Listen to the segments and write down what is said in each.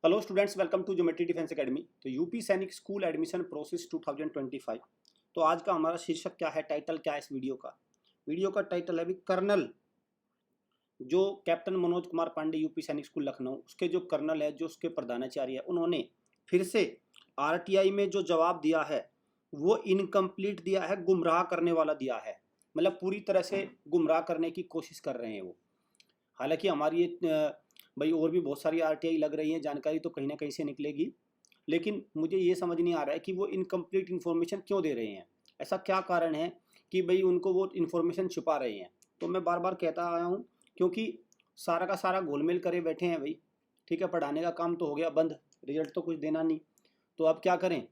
Hello students, welcome to geometry defence academy. तो UP Sainik school admission process 2025। तो आज का हमारा शीर्षक क्या है, टाइटल क्या है इस वीडियो का टाइटल है भी कर्नल, जो captain Manoj Kumar Pandey UP Sainik school Lucknow, उसके जो कर्नल है, जो उसके प्रधानाचार्य है, उन्होंने फिर से आरटीआई में जो जवाब दिया है वो इनकम्प्लीट दिया है, गुमराह करने वाला दिया है। मतलब पूरी तरह से गुमराह करने की कोशिश कर रहे हैं वो। हालांकि हमारी भाई और भी बहुत सारी आरटीआई लग रही है, जानकारी तो कहीं ना कहीं से निकलेगी, लेकिन मुझे ये समझ नहीं आ रहा है कि वो इनकम्प्लीट इन्फॉर्मेशन क्यों दे रहे हैं। ऐसा क्या कारण है कि भाई उनको वो इन्फॉर्मेशन छुपा रहे हैं। तो मैं बार बार कहता आया हूँ, क्योंकि सारा का सारा गोलमेल करे बैठे हैं भाई। ठीक है, पढ़ाने का काम तो हो गया बंद, रिजल्ट तो कुछ देना नहीं, तो अब क्या करें।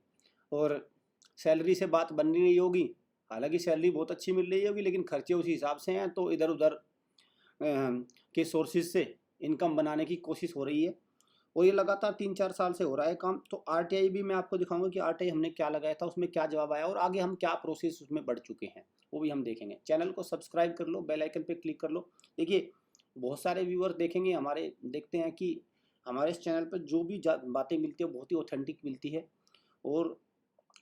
और सैलरी से बात बन नहीं रही होगी, हालांकि सैलरी बहुत अच्छी मिल रही होगी, लेकिन खर्चे उसी हिसाब से हैं, तो इधर उधर के सोर्सेज से इनकम बनाने की कोशिश हो रही है। और ये लगातार 3-4 साल से हो रहा है काम। तो आरटीआई भी मैं आपको दिखाऊंगा कि आरटीआई हमने क्या लगाया था, उसमें क्या जवाब आया, और आगे हम क्या प्रोसेस उसमें बढ़ चुके हैं वो भी हम देखेंगे। चैनल को सब्सक्राइब कर लो, बेल आइकन पे क्लिक कर लो। देखिए, बहुत सारे व्यूअर देखेंगे हमारे, देखते हैं कि हमारे इस चैनल पर जो भी बातें मिलती है बहुत ही ऑथेंटिक मिलती है और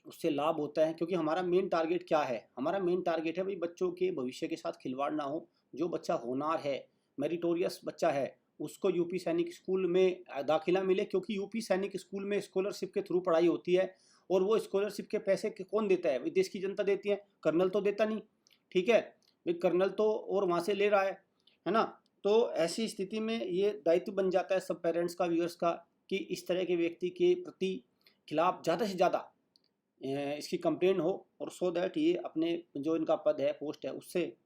उससे लाभ होता है। क्योंकि हमारा मेन टारगेट क्या है, हमारा मेन टारगेट है भाई बच्चों के भविष्य के साथ खिलवाड़ ना हो। जो बच्चा होनहार है, मेरिटोरियस बच्चा है, उसको यूपी सैनिक स्कूल में दाखिला मिले, क्योंकि यूपी सैनिक स्कूल में स्कॉलरशिप के थ्रू पढ़ाई होती है। और वो स्कॉलरशिप के पैसे कौन देता है, देश की जनता देती है, कर्नल तो देता नहीं। ठीक है भाई, कर्नल तो और वहाँ से ले रहा है ना। तो ऐसी स्थिति में ये दायित्व बन जाता है सब पेरेंट्स का, व्यूअर्स का, कि इस तरह के व्यक्ति के प्रति खिलाफ ज़्यादा से ज़्यादा इसकी कंप्लेन हो, और सो दैट ये अपने जो इनका पद है, पोस्ट है, उससे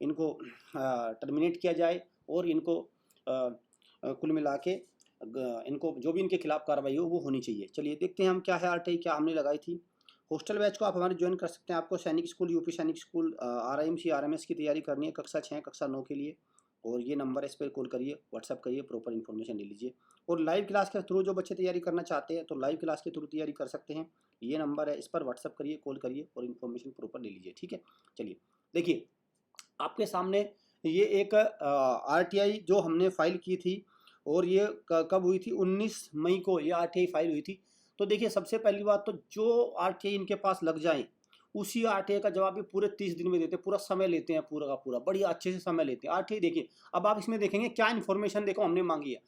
इनको टर्मिनेट किया जाए। और इनको कुल मिला के इनको जो भी इनके खिलाफ कार्रवाई हो वो होनी चाहिए। चलिए देखते हैं हम क्या है आरटीआई क्या हमने लगाई थी। हॉस्टल बैच को आप हमारे ज्वाइन कर सकते हैं। आपको सैनिक school, UP Sainik school, RIMC, RMS की तैयारी करनी है कक्षा 6 कक्षा 9 के लिए। और ये नंबर है, इस पर कॉल करिए, व्हाट्सअप करिए, प्रॉपर इन्फॉर्मेशन ले लीजिए। और लाइव क्लास के थ्रू जो बच्चे तैयारी करना चाहते हैं तो लाइव क्लास के थ्रू तैयारी कर सकते हैं। ये नंबर है, इस पर व्हाट्सअप करिए, कॉल करिए और इन्फॉर्मेशन प्रॉपर ले लीजिए। ठीक है, चलिए देखिए आपके सामने ये एक आरटीआई जो हमने फाइल की थी, और ये कब हुई थी, 19 मई को ये आरटीआई फाइल हुई थी। तो देखिए, सबसे पहली बात तो जो आरटीआई इनके पास लग जाए उसी आरटीआई का जवाब ये पूरे 30 दिन में देते हैं। पूरा समय लेते हैं, पूरा का पूरा बढ़िया अच्छे से समय लेते हैं आरटीआई। देखिए अब आप इसमें देखेंगे क्या इन्फॉर्मेशन, देखो हमने मांगी है,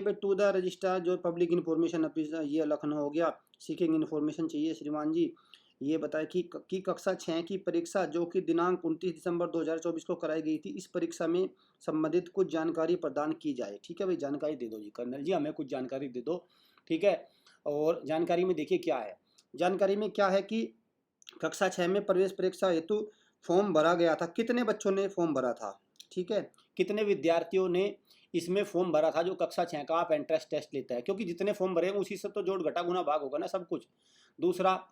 भाई टू द रजिस्ट्रार जो पब्लिक इन्फॉर्मेशन ऑफिसर, ये लखनऊ हो गया, सीकिंग इन्फॉर्मेशन चाहिए श्रीमान जी। ये बताए कि कक्षा 6 की परीक्षा जो कि दिनांक 29 दिसंबर 2024 को कराई गई थी, इस परीक्षा में संबंधित कुछ जानकारी प्रदान की जाए। ठीक है भाई, जानकारी दे दो जी कर्नल जी, हमें कुछ जानकारी दे दो। ठीक है, और जानकारी में देखिए क्या है, जानकारी में क्या है कि कक्षा 6 में प्रवेश परीक्षा हेतु फॉर्म भरा गया था। कितने बच्चों ने फॉर्म भरा था, ठीक है, कितने विद्यार्थियों ने इसमें फॉर्म भरा था जो कक्षा 6 का आप एंट्रेंस टेस्ट लेता है, क्योंकि जितने फॉर्म भरे उसी से तो जोड़ घटा गुना भाग होगा ना सब कुछ। दूसरा,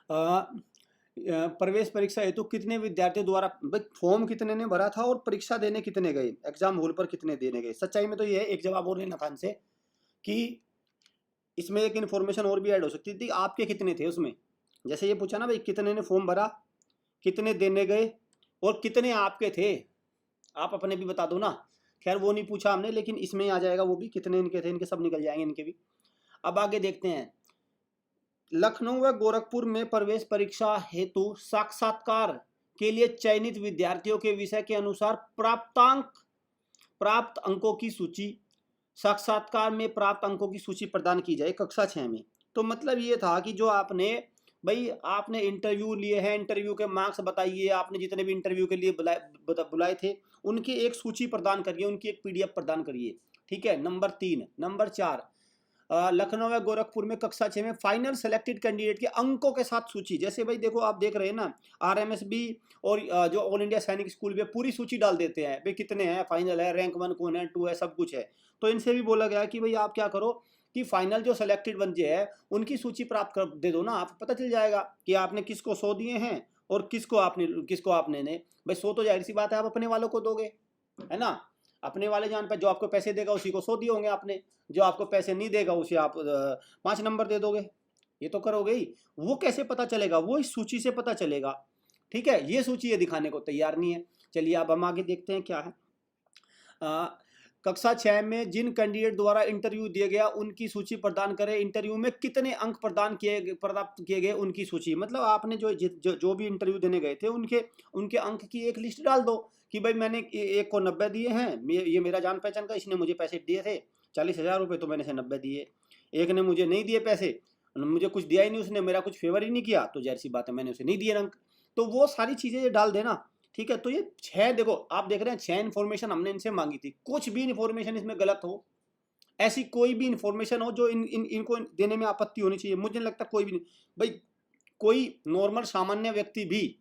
प्रवेश परीक्षा हेतु कितने विद्यार्थियों द्वारा, फॉर्म कितने ने भरा था और परीक्षा देने कितने गए, एग्जाम हॉल पर कितने देने गए। सच्चाई में तो ये है, एक जवाब और लेना था इनसे कि इसमें एक इन्फॉर्मेशन और भी ऐड हो सकती थी, आपके कितने थे उसमें। जैसे ये पूछा ना भाई, कितने ने फॉर्म भरा, कितने देने गए और कितने आपके थे, आप अपने भी बता दो ना। खैर वो नहीं पूछा हमने, लेकिन इसमें आ जाएगा वो भी, कितने इनके थे, इनके सब निकल जाएंगे इनके भी। अब आगे देखते हैं, लखनऊ व गोरखपुर में प्रवेश परीक्षा हेतु साक्षात्कार के लिए चयनित विद्यार्थियों के विषय के अनुसार प्राप्त अंकों की सूची, साक्षात्कार में प्राप्त अंकों की सूची प्रदान की जाए कक्षा 6 में। तो मतलब ये था कि जो आपने भाई आपने इंटरव्यू लिए हैं, इंटरव्यू के मार्क्स बताइए, आपने जितने भी इंटरव्यू के लिए बुलाए थे उनकी एक सूची प्रदान करिए, उनकी एक पीडीएफ प्रदान करिए। ठीक है, नंबर 3। नंबर 4, लखनऊ व गोरखपुर में कक्षा 6 में फाइनल सेलेक्टेड कैंडिडेट के अंकों के साथ सूची। जैसे भाई देखो आप देख रहे हैं ना, आरएमएस भी और जो ऑल इंडिया सैनिक स्कूल भी पूरी सूची डाल देते हैं, भाई कितने हैं, फाइनल है, रैंक 1 कौन है, 2 है, सब कुछ है। तो इनसे भी बोला गया कि भाई आप क्या करो कि फाइनल जो सेलेक्टेड बंदे हैं उनकी सूची प्राप्त कर दे दो ना, आप पता चल जाएगा कि आपने किसको 100 दिए हैं और किसको आपने ने भाई 100 तो जाहिर सी बात है आप अपने वालों को दोगे, है ना। अपने वाले जान पे जो आपको पैसे देगा उसी को 100 दिए होंगे आपने, जो आपको पैसे नहीं देगा उसे आप 5 नंबर दे दोगे। ये तो करोगे ही। वो कैसे पता चलेगा, वो इस सूची से पता चलेगा। ठीक है, ये सूची ये दिखाने को तैयार नहीं है। चलिए अब हम आगे देखते हैं क्या है। कक्षा 6 में जिन कैंडिडेट द्वारा इंटरव्यू दिया गया उनकी सूची प्रदान करें। इंटरव्यू में कितने अंक प्राप्त किए गए उनकी सूची। मतलब आपने जो भी इंटरव्यू देने गए थे उनके अंक की एक लिस्ट डाल दो कि भाई मैंने एक को 90 दिए हैं, ये मेरा जान पहचान का, इसने मुझे पैसे दिए थे 40,000 रुपये, तो मैंने इसे 90 दिए। एक ने मुझे नहीं दिए पैसे, मुझे कुछ दिया ही नहीं, उसने मेरा कुछ फेवर ही नहीं किया, तो जाहिर सी बात है मैंने उसे नहीं दिए अंक। तो वो सारी चीज़ें डाल देना, ठीक है। तो ये 6, देखो आप देख रहे हैं 6 इन्फॉर्मेशन हमने इनसे मांगी थी। कुछ भी इन्फॉर्मेशन इसमें गलत हो, ऐसी कोई भी इन्फॉर्मेशन हो जो इनको देने में आपत्ति होनी चाहिए, मुझे नहीं लगता कोई भी नहीं। भाई कोई नॉर्मल सामान्य व्यक्ति भी,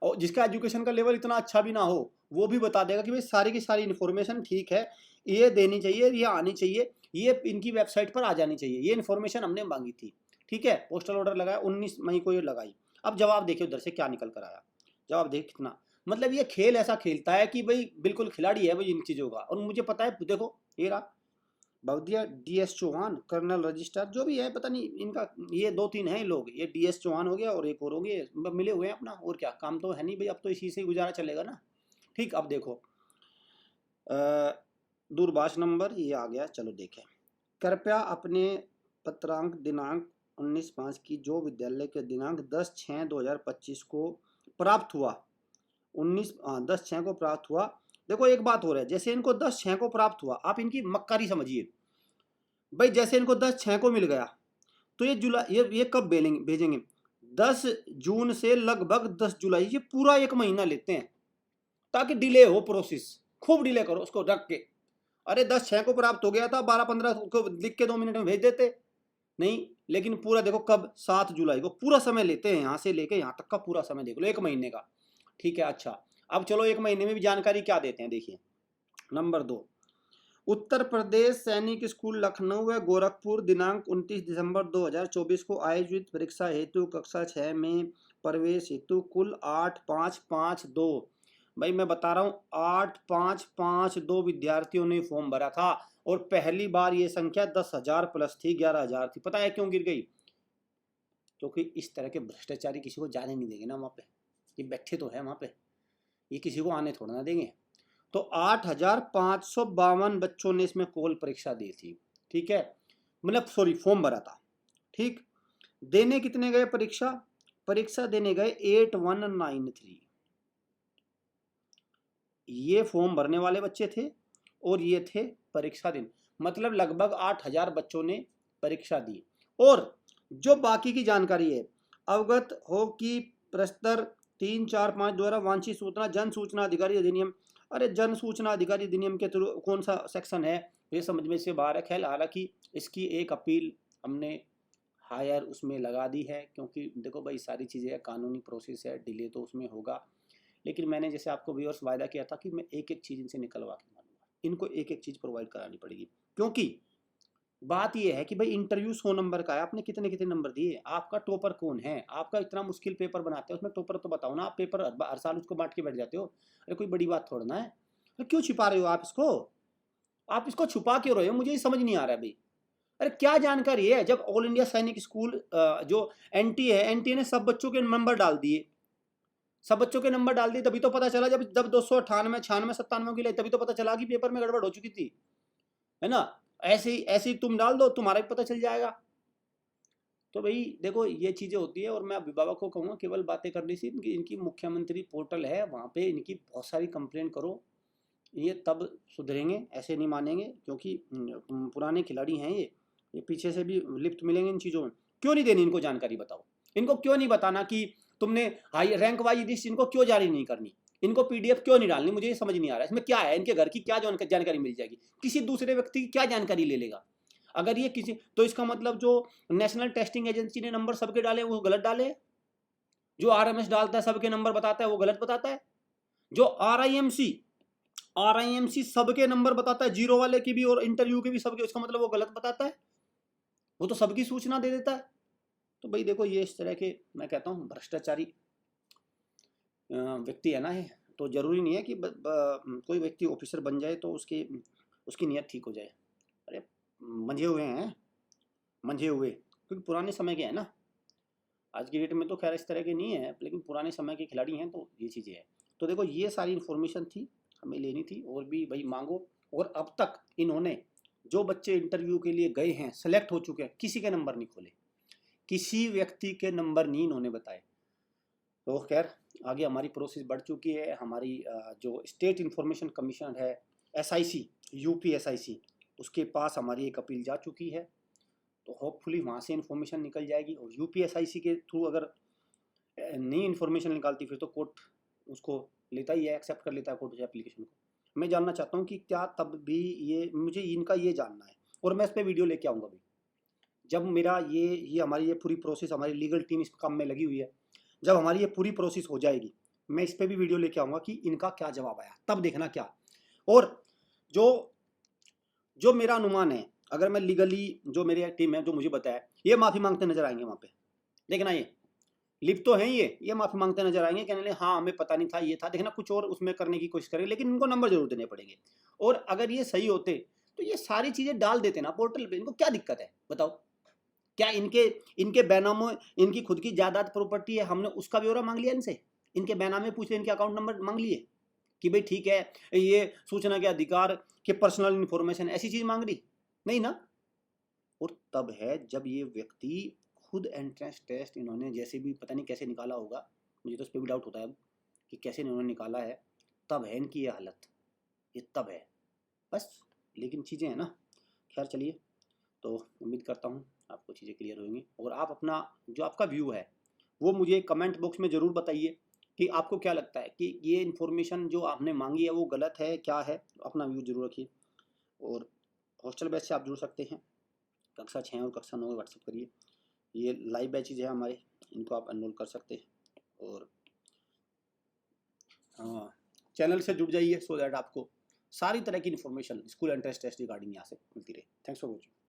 और जिसका एजुकेशन का लेवल इतना अच्छा भी ना हो, वो भी बता देगा कि भाई सारी की सारी इन्फॉर्मेशन ठीक है, ये देनी चाहिए, ये आनी चाहिए, ये इनकी वेबसाइट पर आ जानी चाहिए, ये इन्फॉर्मेशन हमने मांगी थी, ठीक है। पोस्टल ऑर्डर लगाया 19 मई को, ये लगाई। अब जवाब देखिए उधर से क्या निकल कर आया, जवाब देख कितना, मतलब ये खेल ऐसा खेलता है कि भाई बिल्कुल खिलाड़ी है भाई इन चीज़ों का। और मुझे पता है, देखो ये रहा भवदिया DS चौहान, कर्नल रजिस्ट्रार, जो भी है पता नहीं इनका, ये 2-3 हैं लोग, ये DS चौहान हो गया और एक और हो गए, मिले हुए हैं अपना, और क्या काम तो है नहीं भाई, अब तो इसी से गुजारा चलेगा ना, ठीक। अब देखो दूरभाष नंबर ये आ गया, चलो देखें। कृपया अपने पत्रांक दिनांक 19/5 की जो विद्यालय के दिनांक 10/6/2025 को प्राप्त हुआ, 10/6 को प्राप्त हुआ। देखो एक बात हो रहा है, जैसे इनको 10/6 को प्राप्त हुआ, आप इनकी मक्कारी समझिए भाई। जैसे इनको 10/6 को मिल गया, तो ये जुलाई, ये कब भेजेंगे 10 जून से लगभग 10 जुलाई, ये पूरा 1 महीना लेते हैं ताकि डिले हो प्रोसेस, खूब डिले करो उसको रख के। अरे 10/6 को प्राप्त हो गया था, 12-15 को लिख के 2 मिनट में भेज देते, नहीं, लेकिन पूरा देखो कब 7 जुलाई को पूरा समय लेते हैं, यहाँ से लेके यहाँ तक का पूरा समय देख लो, 1 महीने का, ठीक है। अच्छा अब चलो 1 महीने में भी जानकारी क्या देते हैं, देखिए। नंबर 2, उत्तर प्रदेश सैनिक स्कूल लखनऊ व गोरखपुर दिनांक 29 दिसंबर 2024 को आयोजित परीक्षा हेतु कक्षा 6 में प्रवेश हेतु कुल 8,552, भाई मैं बता रहा हूँ 8,552 विद्यार्थियों ने फॉर्म भरा था, और पहली बार ये संख्या 10,000 प्लस थी, 11,000 थी। पता है क्यों गिर गई? क्योंकि इस तरह के भ्रष्टाचारी किसी को जाने नहीं देंगे ना वहाँ पे, ये बैठे तो है वहाँ पे, ये किसी को आने थोड़ा ना देंगे। तो 8,552 बच्चों ने इसमें कोल परीक्षा दी थी, ठीक है, मतलब सॉरी फॉर्म भरा था, ठीक। देने कितने गए परीक्षा देने गए 8193, ये फॉर्म भरने वाले बच्चे थे और ये थे परीक्षा दिन, मतलब लगभग 8,000 बच्चों ने परीक्षा दी। और जो बाकी की जानकारी है, अवगत हो कि प्रस्तर 345 द्वारा वांछित सूचना जन सूचना अधिकारी अधिनियम, अरे जन सूचना अधिकारी अधिनियम के थ्रू कौन सा सेक्शन है ये समझ में से बाहर है। खैर हालांकि इसकी एक अपील हमने हायर उसमें लगा दी है, क्योंकि देखो भाई सारी चीज़ें कानूनी प्रोसेस है, डिले तो उसमें होगा, लेकिन मैंने जैसे आपको व्यूअर्स वायदा किया था कि मैं एक एक चीज़ इनसे निकलवा के मानूंगा, इनको एक एक चीज़ प्रोवाइड करानी पड़ेगी। क्योंकि बात यह है कि भाई इंटरव्यू 100 नंबर का है, आपने कितने कितने नंबर दिए, आपका टॉपर कौन है, आपका इतना मुश्किल पेपर बनाते हैं उसमें टॉपर तो बताओ ना, आप पेपर हर साल उसको बांट के बैठ जाते हो, अरे कोई बड़ी बात थोड़ा ना है। अरे क्यों छिपा रहे हो आप इसको छुपा क्यों रहे हो, मुझे ये समझ नहीं आ रहा है भाई। अरे क्या जानकारी है, जब ऑल इंडिया सैनिक स्कूल जो NT है, NT ने सब बच्चों के नंबर डाल दिए, तभी तो पता चला, जब 298, 96, 97 की लाई, तभी तो पता चला कि पेपर में गड़बड़ हो चुकी थी, है ना। ऐसे ही तुम डाल दो, तुम्हारा भी पता चल जाएगा। तो भाई देखो ये चीज़ें होती है, और मैं अभिभावक को कहूँगा केवल बातें करनी सी, इनकी मुख्यमंत्री पोर्टल है, वहाँ पे इनकी बहुत सारी कंप्लेन करो, ये तब सुधरेंगे, ऐसे नहीं मानेंगे, क्योंकि पुराने खिलाड़ी हैं ये पीछे से भी लिफ्ट मिलेंगे इन चीज़ों में। क्यों नहीं देनी इनको जानकारी, बताओ इनको क्यों नहीं बताना कि तुमने हाई रैंक वाइज लिस्ट इनको क्यों जारी नहीं करनी, इनको PDF क्यों नहीं डालनी, मुझे ये समझ नहीं आ रहा है इसमें क्या है, इनके घर की क्या जानकारी मिल जाएगी, किसी दूसरे व्यक्ति की क्या जानकारी ले लेगा अगर ये किसी, तो इसका मतलब जो नेशनल टेस्टिंग एजेंसी ने नंबर सबके डाले वो गलत डाले, जो RMS डालता है सबके नंबर बताता है वो गलत बताता है, जो RIMC सबके नंबर बताता है, जीरो वाले की भी और इंटरव्यू के भी सबके, उसका मतलब वो गलत बताता है, वो तो सबकी सूचना दे देता है। तो भाई देखो ये इस तरह के मैं कहता हूँ भ्रष्टाचारी व्यक्ति है ना ये, तो जरूरी नहीं है कि कोई व्यक्ति ऑफिसर बन जाए तो उसकी नीयत ठीक हो जाए। अरे मंझे हुए क्योंकि पुराने समय के हैं ना, आज की डेट में तो खैर इस तरह के नहीं है, लेकिन पुराने समय के खिलाड़ी हैं, तो ये चीज़ें हैं। तो देखो ये सारी इन्फॉर्मेशन थी हमें लेनी थी, और भी भाई मांगो, और अब तक इन्होंने जो बच्चे इंटरव्यू के लिए गए हैं, सेलेक्ट हो चुके हैं, किसी के नंबर नहीं खोले, किसी व्यक्ति के नंबर नहीं इन्होंने बताए। तो खैर आगे हमारी प्रोसेस बढ़ चुकी है। हमारी जो स्टेट इंफॉर्मेशन कमीशन है, SIC, यूपी SIC, उसके पास हमारी एक अपील जा चुकी है। तो होपफुली वहाँ से इन्फॉर्मेशन निकल जाएगी। और यूपी SIC के थ्रू अगर नई इन्फॉर्मेशन निकालती फिर तो कोर्ट उसको लेता ही है, एक्सेप्ट कर लेता है कोर्ट उस एप्लीकेशन को। मैं जानना चाहता हूँ कि क्या तब भी ये मुझे इनका ये जानना है, और मैं इस पर वीडियो लेके आऊँगा भी जब मेरा ये हमारी ये पूरी प्रोसेस, हमारी लीगल टीम इस काम में लगी हुई है, जब हमारी ये पूरी प्रोसेस हो जाएगी मैं इस पर भी वीडियो लेके आऊँगा कि इनका क्या जवाब आया, तब देखना क्या। और जो मेरा अनुमान है, अगर मैं लीगली जो मेरी टीम है जो मुझे बताया, ये माफ़ी मांगते नजर आएंगे वहाँ पे। देखना ये लिप तो हैं, ये माफ़ी मांगते नजर आएंगे, कहने लगे हाँ हमें पता नहीं था ये था, देखना कुछ और उसमें करने की कोशिश करेंगे, लेकिन इनको नंबर जरूर देने पड़ेंगे। और अगर ये सही होते तो ये सारी चीज़ें डाल देते ना पोर्टल पे, इनको क्या दिक्कत है बताओ। क्या इनके बैनामों, इनकी खुद की जायदाद प्रॉपर्टी है, हमने उसका ब्यौरा मांग लिया इनसे, इनके बैनामे पूछ लिया, इनके अकाउंट नंबर मांग लिए कि भाई ठीक है ये सूचना के अधिकार के पर्सनल इन्फॉर्मेशन, ऐसी चीज़ मांग रही नहीं ना। और तब है जब ये व्यक्ति खुद एंट्रेंस टेस्ट इन्होंने जैसे भी पता नहीं कैसे निकाला होगा, मुझे तो उस पर भी डाउट होता है अब कि कैसे इन्होंने निकाला है, तब है इनकी ये हालत, ये तब है बस। लेकिन चीज़ें हैं ना, खैर चलिए, तो उम्मीद करता हूँ आपको चीज़ें क्लियर होंगी। और आप अपना जो आपका व्यू है वो मुझे कमेंट बॉक्स में ज़रूर बताइए कि आपको क्या लगता है कि ये इन्फॉर्मेशन जो आपने मांगी है वो गलत है क्या है, अपना व्यू जरूर रखिए। और हॉस्टल बैच से आप जुड़ सकते हैं, कक्षा 6 और कक्षा 9 में व्हाट्सअप करिए, ये लाइव बैचेज है हमारे, इनको आप एनरोल कर सकते हैं। और हाँ, चैनल से जुड़ जाइए सो दैट आपको सारी तरह की information school entrance test regarding यहाँ से मिलती रहे। Thanks for watching.